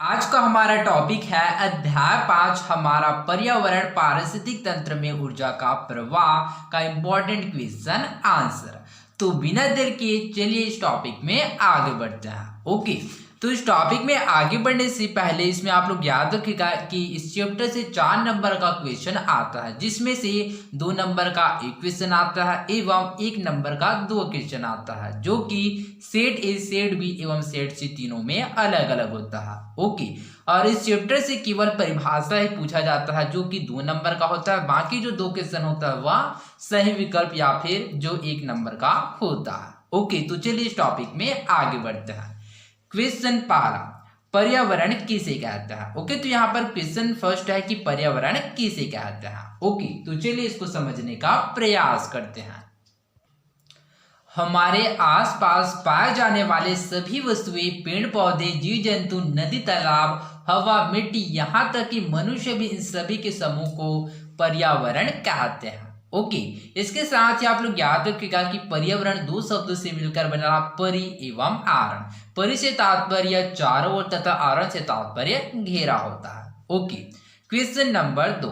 आज का हमारा टॉपिक है अध्याय 5 हमारा पर्यावरण पारिस्थितिक तंत्र में ऊर्जा का प्रवाह का इंपॉर्टेंट क्वेश्चन आंसर। तो बिना देर के चलिए इस टॉपिक में आगे बढ़ते हैं। ओके, तो इस टॉपिक में आगे बढ़ने से पहले इसमें आप लोग याद रखिएगा कि इस चैप्टर से 4 नंबर का क्वेश्चन आता है, जिसमें से 2 नंबर का एक क्वेश्चन आता है एवं 1 नंबर का 2 क्वेश्चन आता है, जो कि सेट ए सेट बी एवं सेट सी तीनों में अलग अलग होता है। ओके, और इस चैप्टर से केवल परिभाषा ही पूछा जाता है, जो कि 2 नंबर का होता है। बाकी जो 2 क्वेश्चन होता है वह सही विकल्प या फिर जो 1 नंबर का होता है। ओके, तो चलिए इस टॉपिक में आगे बढ़ते हैं। क्वेश्चन पहला, पर्यावरण किसे कहते हैं। ओके, तो यहाँ पर क्वेश्चन फर्स्ट है कि पर्यावरण किसे कहते हैं। ओके, तो चलिए इसको समझने का प्रयास करते हैं। हमारे आसपास पाए जाने वाले सभी वस्तुएं, पेड़ पौधे, जीव जंतु, नदी तालाब, हवा, मिट्टी, यहाँ तक कि मनुष्य भी, इन सभी के समूह को पर्यावरण कहते हैं। ओके, इसके साथ ही आप लोग याद रखिएगा कि पर्यावरण 2 शब्दों से मिलकर बना, परि एवं आरण। परि से तात्पर्य चारों ओर तथा आरण से तात्पर्य घेरा होता है। ओके, क्वेश्चन नंबर 2,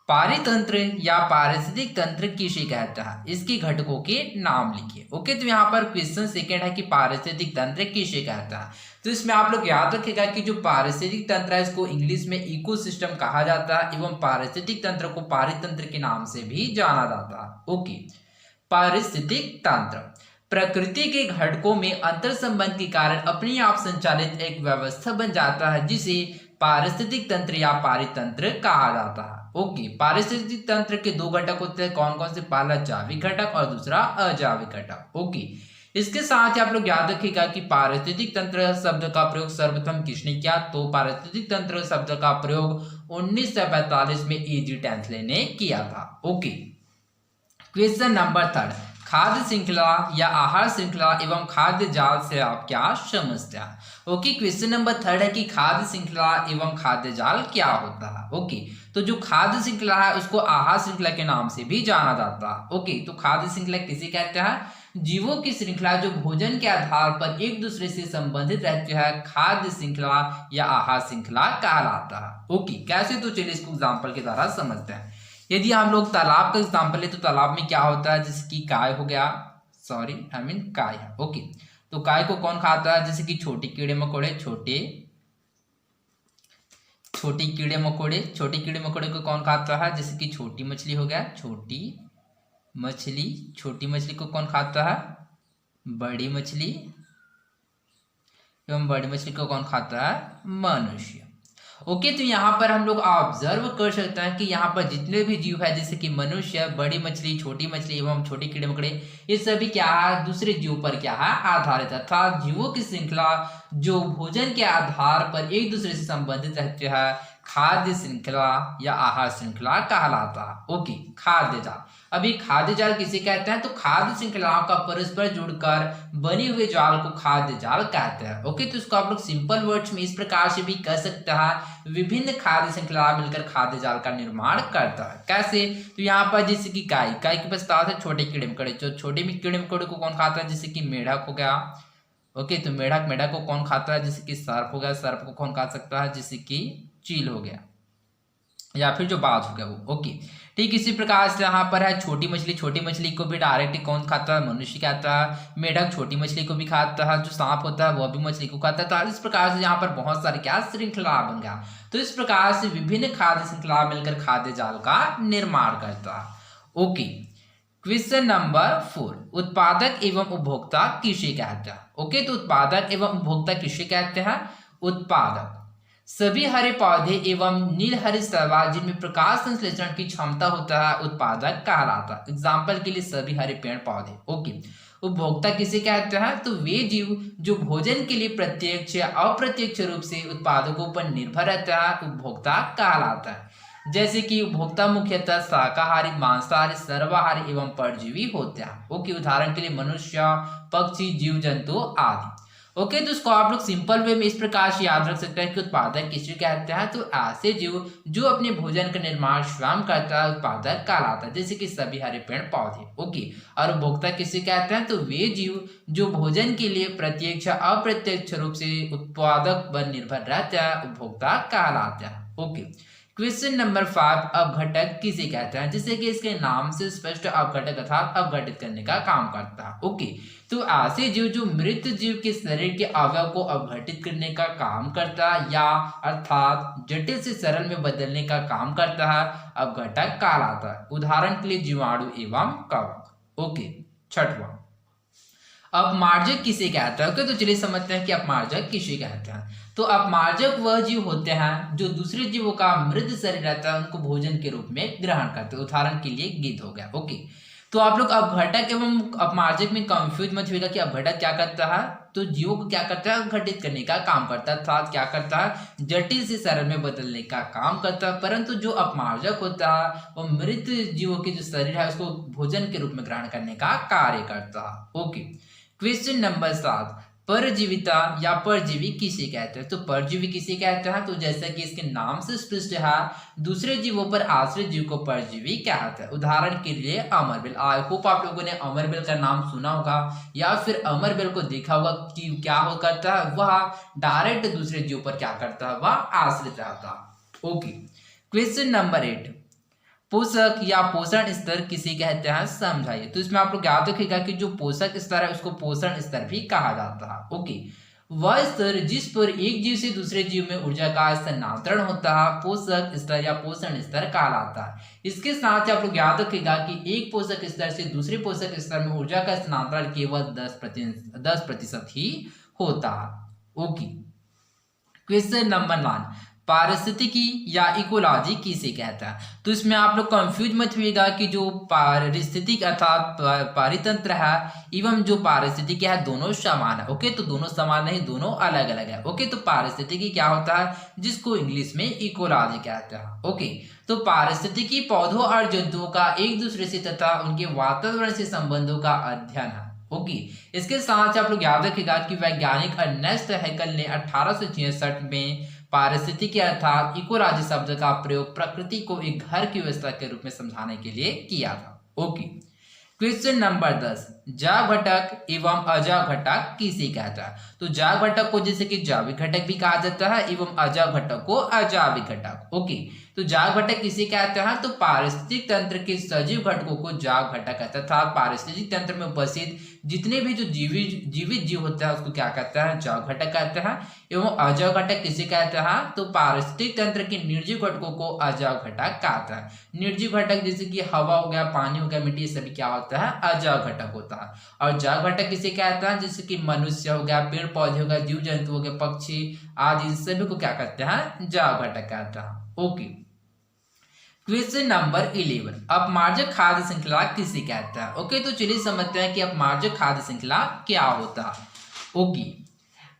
पारितंत्र या पारिस्थितिक तंत्र किसे कहता है, इसके घटकों के नाम लिखिए। ओके, तो यहाँ पर क्वेश्चन सेकेंड है कि पारिस्थितिक तंत्र किसे कहता है। तो इसमें आप लोग याद रखिएगा कि जो पारिस्थितिक तंत्र है इसको इंग्लिश में इकोसिस्टम कहा जाता है एवं पारिस्थितिक तंत्र को पारितंत्र के नाम से भी जाना जाता है। ओके, पारिस्थितिक तंत्र प्रकृति के घटकों में अंतर संबंध के कारण अपने आप संचालित एक व्यवस्था बन जाता है, जिसे पारिस्थितिक तंत्र या पारितंत्र कहा जाता है। ओके, पारिस्थितिक तंत्र के 2 घटक होते हैं, कौन कौन से, पहला जैविक घटक और दूसरा अजैविक घटक। ओके, इसके साथ ही आप लोग याद रखिएगा कि पारिस्थितिक तंत्र शब्द का प्रयोग सर्वप्रथम किसने किया, तो पारिस्थितिक तंत्र शब्द का प्रयोग 1945 में एजी टेंसले ने किया था। ओके, क्वेश्चन नंबर 3, खाद्य श्रृंखला या आहार श्रृंखला एवं खाद्य जाल से आप क्या समझते हैं। ओके, क्वेश्चन नंबर 3 है कि खाद्य श्रृंखला एवं खाद्य जाल क्या होता है। ओके, तो जो खाद्य श्रृंखला है उसको आहार श्रृंखला के नाम से भी जाना जाता है। ओके, तो खाद्य श्रृंखला किसे कहते हैं, जीवों की श्रृंखला जो भोजन के आधार पर एक दूसरे से संबंधित रहती है, खाद्य श्रृंखला या आहार श्रृंखला कहलाता है। ओके, कैसे, तो चलिए इसको एग्जाम्पल के द्वारा समझते हैं। यदि हम लोग तालाब का एग्जाम्पल ले तो तालाब में क्या होता है, जैसे कि काय हो गया, काय है। ओके, तो काय को कौन खाता है, जैसे कि छोटे कीड़े मकोड़े, छोटे कीड़े मकोड़े को कौन खाता है, जैसे कि छोटी मछली हो गया, छोटी मछली को कौन खाता है, बड़ी मछली, एवं बड़ी मछली को कौन खाता है, मनुष्य। ओके, तो यहाँ पर हम लोग ऑब्जर्व कर सकते हैं कि यहाँ पर जितने भी जीव है, जैसे कि मनुष्य, बड़ी मछली, छोटी मछली एवं छोटे कीड़े मकोड़े, ये सभी क्या है, दूसरे जीवों पर क्या है, आधारित है। अर्थात जीवों की श्रृंखला जो भोजन के आधार पर एक दूसरे से संबंधित रहती है, खाद्य श्रृंखला या आहार श्रृंखला कहलाता है। ओके, खाद्य जाल। अभी खाद्य जाल किसे कहते हैं, तो खाद्य श्रृंखलाओं का परस्पर जुड़कर बने हुए जाल को खाद्य जाल कहते हैं। ओके, तो इसको आप लोग सिंपल वर्ड्स में इस प्रकार से भी कह सकते हैं, विभिन्न खाद्य श्रृंखला मिलकर खाद्य जाल का निर्माण करता है। कैसे, तो यहाँ पर जैसे कि काय के पास है छोटे कीड़े मकोड़े, जो छोटे कीड़े मकोड़े को कौन खाता है, जैसे कि मेढक हो गया। ओके, तो मेढक को कौन खाता है, जैसे कि सर्प हो गया, सर्प को कौन खा सकता है, जैसे कि चील हो गया, या फिर जो बाज हो गया वो। ओके, ठीक इसी प्रकार से यहाँ पर है छोटी मछली को भी डायरेक्ट कौन खाता है, मनुष्य खाता है। मेढक छोटी मछली को भी खाता है, जो सांप होता है वह भी मछली को खाता है। तो इस प्रकार से यहाँ पर बहुत सारे क्या श्रृंखला बन गया। तो इस प्रकार से विभिन्न खाद्य श्रृंखला मिलकर खाद्य जाल का निर्माण करता है। ओके, क्वेश्चन नंबर 4, उत्पादक एवं उपभोक्ता किसे कहते हैं। ओके, तो उत्पादक एवं उपभोक्ता किसे कहते हैं, उत्पादक सभी हरे पौधे एवं नील हरे शैवाल जिनमें प्रकाश संश्लेषण की क्षमता होता है, उत्पादक कहलाता है। एग्जाम्पल के लिए सभी हरे पेड़ पौधे। ओके, उपभोक्ता किसे कहते हैं, तो वे जीव जो भोजन के लिए प्रत्यक्ष या अप्रत्यक्ष रूप से उत्पादकों पर निर्भर रहता है, उपभोक्ता कहलाता है। जैसे कि उपभोक्ता मुख्यतः शाकाहारी, मांसाहारी, सर्वाहारी एवं परजीवी होते हैं। ओके, उदाहरण के लिए मनुष्य, पक्षी, जीव जंतु आदि। ओके, तो इसको आप लोग सिंपल वे में इस प्रकार से याद रख सकते हैं कि उत्पादक किसे कहते हैं, तो ऐसे जीव जो अपने भोजन का निर्माण स्वयं करता है उत्पादक कहलाता है, जैसे कि सभी हरे पेड़ पौधे। ओके, और उपभोक्ता किसे कहते हैं, तो वे जीव जो भोजन के लिए प्रत्यक्ष या अप्रत्यक्ष रूप से उत्पादक पर निर्भर रहते हैं उपभोक्ता कहलाते हैं। ओके, क्वेश्चन नंबर 5, अपघटक किसे कहते हैं, जिससे कि इसके नाम से स्पष्ट अपघटक अर्थात अपघटित करने का काम करता है। ओके, तो ऐसे जीव जो मृत जीव के शरीर के अवयव को अपघटित करने का काम करता है या अर्थात जटिल से सरल में बदलने का काम करता है अपघटक कहलाता है। उदाहरण के लिए जीवाणु एवं कवक। ओके, छठवां, अपमार्जक किसे कहते हैं। ओके, तो चलिए समझते हैं कि अपमार्जक किसे कहते हैं। तो अपमार्जक वह जीव होते हैं जो दूसरे जीवों का मृत शरीर रहता है उनको भोजन के रूप में ग्रहण करते हैं। उदाहरण के लिए गिद्ध हो गया। ओके, तो आप लोग अपघटक एवं अपमार्जक में कंफ्यूज मत होइएगा कि अपघटक क्या करता है, तो जीवों को क्या करता है, अपघटित करने का काम करता है, अर्थात क्या करता है, जटिल से सरल में बदलने का काम करता है। परंतु जो अपमार्जक होता है वो मृत जीवों के जो शरीर है उसको भोजन के रूप में ग्रहण करने का कार्य करता है। ओके, क्वेश्चन नंबर 7, परजीविता या परजीवी किसे कहते हैं। तो परजीवी किसे कहते हैं, तो जैसा कि इसके नाम से स्पष्ट है दूसरे जीवों पर आश्रित जीव को परजीवी कहते हैं। उदाहरण के लिए अमरबेल। आई होप आप लोगों ने अमरबेल का नाम सुना होगा या फिर अमरबेल को देखा होगा कि क्या हो करता है, वह डायरेक्ट दूसरे जीव पर क्या करता है, वह आश्रित रहता है। ओके, क्वेश्चन नंबर 8, पोषक या पोषण स्तर किसे कहते हैं समझाइए। तो इसमें आप लोग याद रखिएगा कि जो पोषक स्तर है उसको पोषण स्तर भी कहा जाता है। ओके, वह स्तर जिस पर एक जीव से दूसरे जीव में ऊर्जा का स्थानांतरण होता है पोषक स्तर या पोषण स्तर कहलाता है। इसके साथ ही आप लोग याद रखिएगा कि एक पोषक स्तर से दूसरे पोषक स्तर में ऊर्जा का स्थानांतरण केवल 10% ही होता है। ओके, क्वेश्चन नंबर 9, पारिस्थितिकी या इकोलॉजी किसे कहता है। तो इसमें आप लोग कंफ्यूज मत होइएगा कि जो पारिस्थितिक अर्थात पारितंत्र है एवं जो पारिस्थितिकी है दोनों समान है। ओके, तो दोनों समान नहीं, दोनों अलग अलग है। ओके, तो पारिस्थितिकी क्या होता है, जिसको इंग्लिश में इकोलॉजी कहते हैं। ओके, तो पारिस्थितिकी पौधों और जंतुओं का एक दूसरे से तथा उनके वातावरण से संबंधों का अध्ययन है। ओके, इसके साथ आप लोग याद रखिएगा कि वैज्ञानिक अर्नेस्ट हैकल ने 1866 में पारिस्थितिकी अर्थात इकोलॉजी शब्द का प्रयोग प्रकृति को एक घर की व्यवस्था के रूप में समझाने के लिए किया था। ओके, क्वेश्चन नंबर 10, जैव घटक एवं अजैव घटक किसे कहता है। तो जैव घटक को जैसे कि जैविक घटक भी कहा जाता है एवं अजैव घटक को अजैविक घटक। ओके, तो जैव घटक किसे कहते हैं, तो पारिस्थितिक तंत्र के सजीव घटकों को जैव घटक कहता है, अर्थात पारिस्थितिक तंत्र में उपस्थित जितने भी जो जीवित जीव होता है उसको क्या कहता है, जैव घटक कहते हैं। एवं अजैव घटक किसे कहते हैं, तो पारिस्थितिक तंत्र के निर्जीव घटकों को अजैव घटक कहता है। निर्जीव घटक जैसे कि हवा हो गया, पानी हो गया, मिट्टी, सभी क्या होता है, अजैव घटक होता है। और जैव घटक किसे कहता है, जैसे कि मनुष्य हो गया, पेड़ पौधे हो गया, जीव जंतु हो गए, पक्षी आदि सभी को क्या कहते हैं, जैव घटक कहता है। ओके, क्वेश्चन नंबर 11, अपमार्जक खाद्य श्रृंखला किसे कहता है। ओके, तो चलिए समझते हैं कि अपमार्जक खाद्य श्रृंखला क्या होता है। ओके,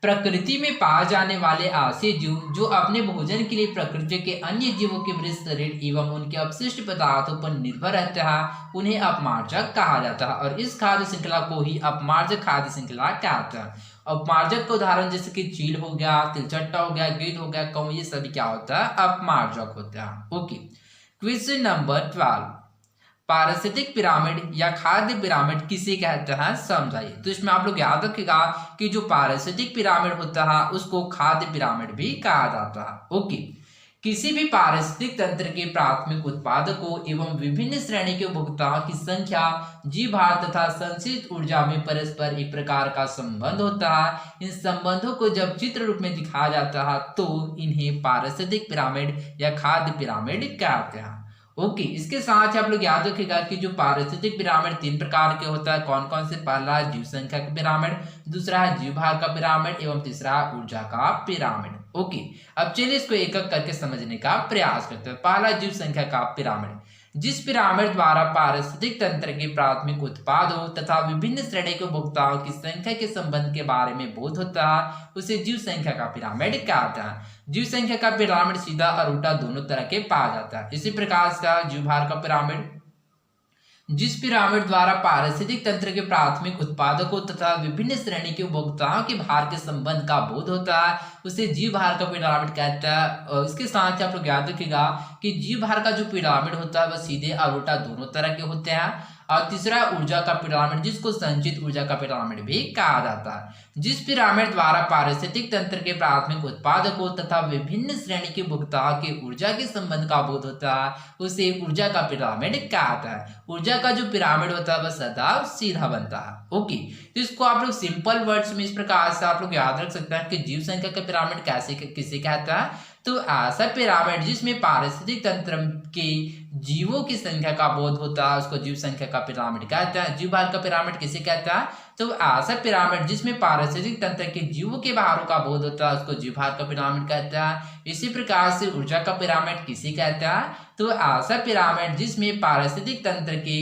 प्रकृति में पाए जाने वाले ऐसे जीव जो अपने भोजन के लिए प्रकृति के अन्य जीवों के मृत शरीर एवं उनके अपशिष्ट पदार्थों पर निर्भर रहते हैं उन्हें अपमार्जक कहा जाता है और इस खाद्य श्रृंखला को ही अपमार्जक खाद्य श्रृंखला कहते हैं। अपमार्जक का उदाहरण जैसे कि चील हो गया, तिलचट्टा हो गया, गिद्ध हो गया, कौ, ये सभी क्या होता है, अपमार्जक होता है। ओके, क्वेश्चन नंबर 12, पारिस्थितिक पिरामिड या खाद्य पिरामिड किसे कहते हैं समझाइए। तो इसमें आप लोग याद रखिएगा कि जो पारिस्थितिक पिरामिड होता है उसको खाद्य पिरामिड भी कहा जाता है। ओके, किसी भी पारिस्थितिक तंत्र के प्राथमिक उत्पादकों एवं विभिन्न श्रेणी के उपभोक्ताओं की संख्या, जीव भार तथा संचित ऊर्जा में परस्पर एक प्रकार का संबंध होता है। इन संबंधों को जब चित्र रूप में दिखाया जाता है तो इन्हें पारिस्थितिक पिरामिड या खाद्य पिरामिड कहते हैं। ओके, इसके साथ आप लोग याद रखिएगा कि जो पारिस्थितिक पिरामिड 3 प्रकार के होता है। कौन कौन से, पहला जीव संख्या का पिरामिड, दूसरा है जीव भार का पिरामिड एवं तीसरा ऊर्जा का पिरामिड। ओके, अब चलिए इसको एक एक करके समझने का प्रयास करते हैं। पहला जीव संख्या का पिरामिड, जिस पिरामिड द्वारा पारिस्थितिक तंत्र के प्राथमिक उत्पादों तथा विभिन्न श्रेणी के उपभोक्ताओं की संख्या के संबंध के बारे में बोध होता है उसे जीव संख्या का पिरामिड कहते हैं। जीव संख्या का पिरामिड सीधा और उल्टा दोनों तरह के पाया जाता है। इसी प्रकार से जीव भार का पिरामिड, जिस पिरामिड द्वारा पारिस्थितिक तंत्र के प्राथमिक उत्पादकों तथा विभिन्न श्रेणी के उपभोक्ताओं के भार के संबंध का बोध होता है उसे जीव भार का पिरामिड कहता है। और इसके साथ ही आप लोग याद रखिएगा कि जीव भार का जो पिरामिड होता है वह सीधे और उल्टा दोनों तरह के होते हैं। और तीसरा ऊर्जा का पिरामिड, जिसको संचित ऊर्जा का पिरामिड भी कहा जाता है। जिस पिरामिड द्वारा पारिस्थितिक तंत्र के प्राथमिक उत्पादकों तथा विभिन्न श्रेणी के उपभोक्ताओं के ऊर्जा के संबंध का बोध होता है उसे ऊर्जा का पिरामिड कहता है। ऊर्जा का जो पिरामिड होता है वह सदा सीधा बनता है। ओके, तो इसको आप लोग सिंपल वर्ड्स में इस प्रकार से आप लोग याद रख सकते हैं कि जीव संख्या का पिरामिड कैसे किसे कहता है। तो ऐसा पिरामिड जिसमें पारिस्थितिक तंत्र के जीवों की संख्या का बोध होता है उसको जीव संख्या का पिरामिड कहता है। जीव भार का पिरामिड किसे कहता है? तो ऐसा पिरामिड जिसमें पारिस्थितिक तंत्र के जीवों के भारों का बोध होता है उसको जीव भार का पिरामिड कहता है। इसी प्रकार से ऊर्जा का पिरामिड किसे कहता है? तो ऐसा पिरामिड जिसमें पारिस्थितिक तंत्र के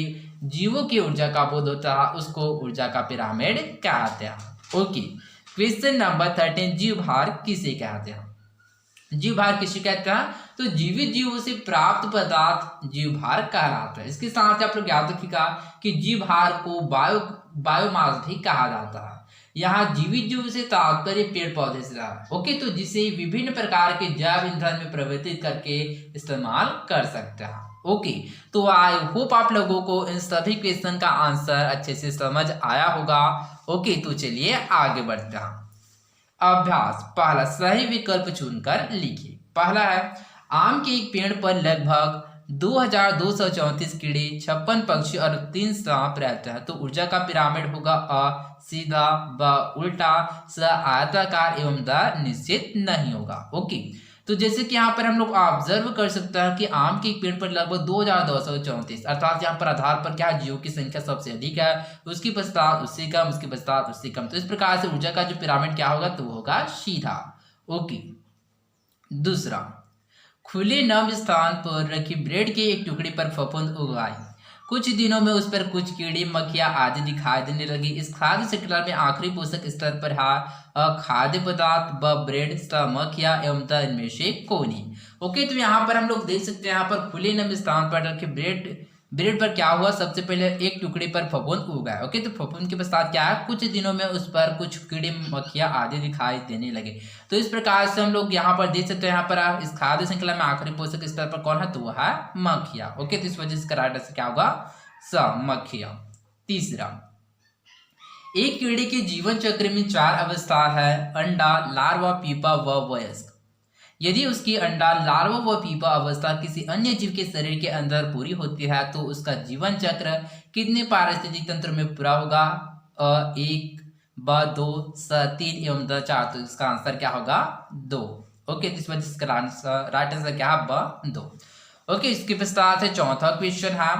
जीवों की ऊर्जा का बोध होता है उसको ऊर्जा का पिरामिड कहते हैं। ओके, क्वेश्चन नंबर 13, जीव भार किसे कहते हैं? जीव भार किसे कहते हैं? तो जीवित जीवों से प्राप्त पदार्थ जीव भार कहलाता है। इसके साथ आप लोग याद रखिएगा कि जीव भार को बायोमास भी कहा जाता है। यहाँ जीवित जीव से तात्पर्य पेड़ पौधे से है। ओके, तो जिसे विभिन्न प्रकार के जैव ईंधन में परिवर्तित करके इस्तेमाल कर सकते हैं। ओके, तो आई होप आप लोगों को इन सभी क्वेश्चन का आंसर अच्छे से समझ आया होगा। ओके, तो चलिए आगे बढ़ते हैं। अभ्यास पहला, सही विकल्प चुनकर लिखिए। पहला है, आम के एक पेड़ पर लगभग 2234 कीड़े, 56 पक्षी और 3 सांप रहते हैं। तो ऊर्जा का पिरामिड होगा अ सीधा, ब उल्टा, स आयताकार एवं द निश्चित नहीं होगा। ओके, तो जैसे कि यहाँ पर हम लोग ऑब्जर्व कर सकते हैं कि आम के एक पेड़ पर लगभग 2234 अर्थात यहाँ पर आधार पर क्या जीवों की संख्या सबसे अधिक है, उसकी पश्चात उससे कम, उसकी पश्चात उससे कम। तो इस प्रकार से ऊर्जा का जो पिरामिड क्या होगा तो होगा सीधा। ओके, दूसरा, खुले नम स्थान पर रखी ब्रेड के एक टुकड़े पर फफूंद उगाई। कुछ दिनों में उस पर कुछ कीड़े मक्खियां आदि दिखाई देने लगी। इस खाद्य श्रृंखला में आखिरी पोषक स्तर पर है खाद्य पदार्थ, ब ब्रेड, स मक्खियां एवं त इनमें से कोनी। ओके, तो यहाँ पर हम लोग देख सकते हैं यहाँ पर खुले नम स्थान पर रखे ब्रेड पर क्या हुआ, सबसे पहले एक टुकड़े पर फफूंद उगाया। ओके, तो फफूंद के पश्चात क्या है, कुछ दिनों में उस पर कुछ कीड़े मक्खियां आदि दिखाई देने लगे। तो इस प्रकार से हम लोग यहाँ पर देख सकते हैं यहाँ पर इस खाद्य श्रृंखला में आखिरी पोषक स्तर पर कौन है तो वह है मक्खियां। ओके, तो इस वजह से राइट आंसर क्या होगा स मक्खियां। तीसरा, एक कीड़े के जीवन चक्र में 4 अवस्था है, अंडा, लार्वा, पीपा व वयस्क। यदि उसकी अंडा, लार्वा व पीपा अवस्था किसी अन्य जीव के शरीर के अंदर पूरी होती है तो उसका जीवन चक्र कितने पारिस्थितिक तंत्र में पूरा होगा? अ 1, ब 2, स 3 एवं द 4। तो इसका आंसर क्या होगा 2। ओके, तो इस वजह से राइट आंसर क्या है ब 2। ओके, इसके पश्चात है चौथा क्वेश्चन है,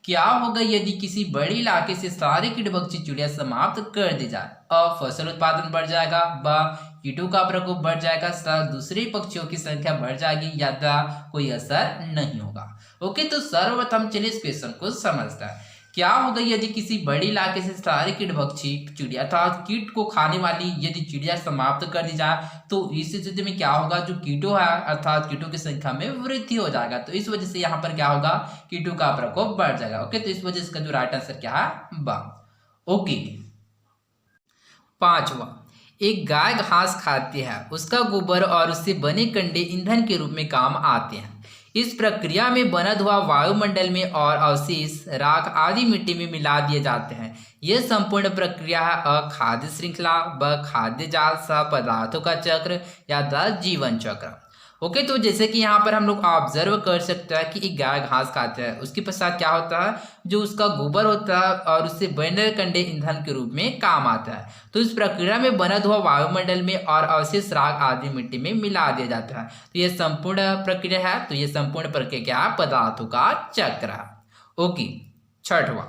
क्या होगा यदि किसी बड़े इलाके से सारे कीटभक्षी चिड़िया समाप्त कर दी जाए? अ फसल उत्पादन बढ़ जाएगा, ब कीटों का प्रकोप बढ़ जाएगा, स दूसरे पक्षियों की संख्या बढ़ जाएगी, या द कोई असर नहीं होगा। ओके, तो सर्वप्रथम चलिए इस क्वेश्चन को समझते हैं। क्या होगा यदि किसी बड़े इलाके से सारे कीटभक्षी चिड़िया अर्थात कीट को खाने वाली यदि चिड़िया समाप्त कर दी जाए तो इस स्थिति में क्या होगा, जो कीटों है अर्थात कीटों की संख्या में वृद्धि हो जाएगा। तो इस वजह से यहाँ पर क्या होगा, कीटों का प्रकोप बढ़ जाएगा। ओके, तो इस वजह से इसका जो राइट आंसर क्या है ब। ओके, पांचवा, एक गाय घास खाती है, उसका गोबर और उससे बने कंडे ईंधन के रूप में काम आते हैं। इस प्रक्रिया में बना धुआं वायुमंडल में और अवशेष राख आदि मिट्टी में मिला दिए जाते हैं। यह संपूर्ण प्रक्रिया है अ खाद्य श्रृंखला, ब खाद्य जाल, स पदार्थों का चक्र, या द जीवन चक्र। ओके, तो जैसे कि यहाँ पर हम लोग ऑब्जर्व कर सकते हैं कि एक गाय घास खाता है, उसके पश्चात क्या होता है, जो उसका गोबर होता है और उससे बने कंडे ईंधन के रूप में काम आता है। तो इस प्रक्रिया में बना धुआं वायुमंडल में और अवशेष राख आदि मिट्टी में मिला दिया जाता है। तो यह संपूर्ण प्रक्रिया है। तो यह संपूर्ण प्रक्रिया क्या है, पदार्थों का चक्र है। ओके, छठवां,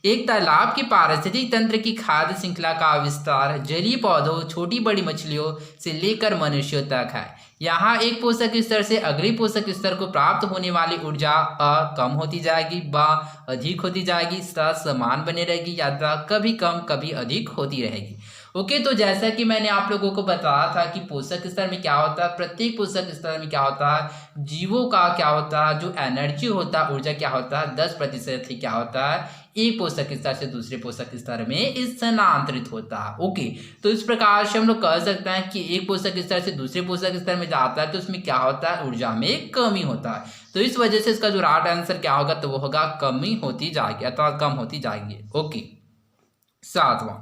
एक तालाब के पारिस्थितिक तंत्र की खाद्य श्रृंखला का विस्तार जलीय पौधों, छोटी बड़ी मछलियों से लेकर मनुष्यों तक है। यहाँ एक पोषक स्तर से अगले पोषक स्तर को प्राप्त होने वाली ऊर्जा अ कम होती जाएगी, ब अधिक होती जाएगी, स समान बनी रहेगी, या द कभी कम कभी अधिक होती रहेगी। ओके, तो जैसा कि मैंने आप लोगों को बताया था कि पोषक स्तर में क्या होता है, प्रत्येक पोषक स्तर में क्या होता है, जीवों का क्या होता है, जो एनर्जी होता है, ऊर्जा क्या होता है, 10% ही क्या होता है, एक पोषक स्तर से दूसरे पोषक स्तर में स्थानांतरित होता है। ओके, तो इस प्रकार से हम लोग कह सकते हैं कि एक पोषक स्तर से दूसरे पोषक स्तर में जाता है तो उसमें क्या होता है, ऊर्जा में कमी होता है। तो इस वजह से इसका जो राइट आंसर क्या होगा, तो वो होगा कमी होती जाएगी अथवा कम होती जाएगी। ओके, 7वां,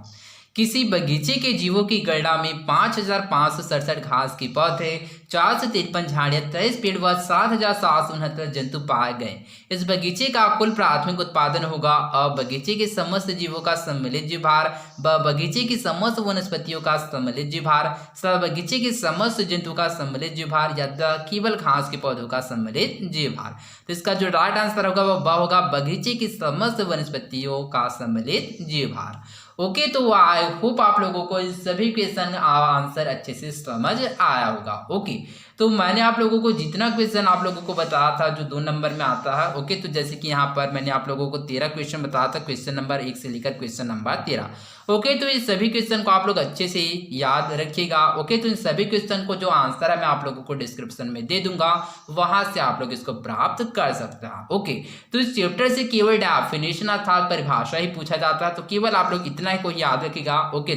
किसी बगीचे के जीवों की गणना में 5,567 घास के पौधे, 453 झाड़ियां, 23 पेड़ व 7,769 जंतु पाए गए। इस बगीचे का कुल प्राथमिक उत्पादन होगा अ बगीचे के समस्त जीवों का सम्मिलित जीवभार, ब बगीचे की समस्त वनस्पतियों का सम्मिलित जीवभार, स बगीचे के समस्त जंतु का सम्मिलित जीवभार, या द केवल घास के पौधों का सम्मिलित जीवभार। तो इसका जो राइट आंसर होगा वो ब होगा, बगीचे की समस्त वनस्पतियों का सम्मिलित जीवभार। ओके, तो आई होप आप लोगों को इस सभी क्वेश्चन का आंसर अच्छे से समझ आया होगा। ओके, तो मैंने आप लोगों को जितना क्वेश्चन आप लोगों को बताया था जो 2 नंबर में आता है। ओके, तो जैसे कि यहाँ पर मैंने आप लोगों को 13 क्वेश्चन बताया था, क्वेश्चन नंबर 1 से लेकर क्वेश्चन नंबर 13। ओके, तो ये सभी क्वेश्चन को आप लोग अच्छे से याद रखिएगा। ओके, तो इन सभी क्वेश्चन को जो आंसर है मैं आप लोगों को डिस्क्रिप्शन में दे दूंगा, वहां से आप लोग इसको प्राप्त कर सकते हैं। ओके, तो इस चैप्टर से केवल डेफिनेशन अर्थात परिभाषा ही पूछा जाता है, तो केवल आप लोग इतना ही को याद रखिएगा। ओके,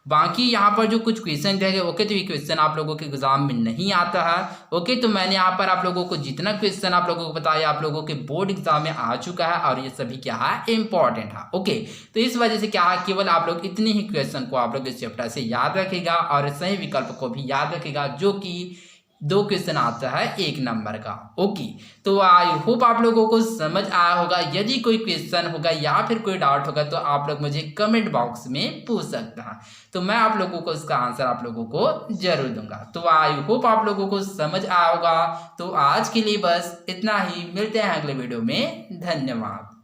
बाकी यहाँ पर जो कुछ क्वेश्चन दिए गए, ओके, तो ये क्वेश्चन आप लोगों के एग्जाम में नहीं आता है। ओके, तो मैंने यहाँ पर आप लोगों को जितना क्वेश्चन आप लोगों को बताया आप लोगों के बोर्ड एग्जाम में आ चुका है और ये सभी क्या है, इंपॉर्टेंट है। ओके, तो इस वजह से क्या है, केवल आप लोग इतने ही क्वेश्चन को आप लोग इस चैप्टर से याद रखेगा और सही विकल्प को भी याद रखेगा, जो कि 2 क्वेश्चन आता है 1 नंबर का। ओके, तो आई होप आप लोगों को समझ आया होगा। यदि कोई क्वेश्चन होगा या फिर कोई डाउट होगा तो आप लोग मुझे कमेंट बॉक्स में पूछ सकते हैं, तो मैं आप लोगों को इसका आंसर आप लोगों को जरूर दूंगा। तो आई होप आप लोगों को समझ आया होगा। तो आज के लिए बस इतना ही, मिलते हैं अगले वीडियो में। धन्यवाद।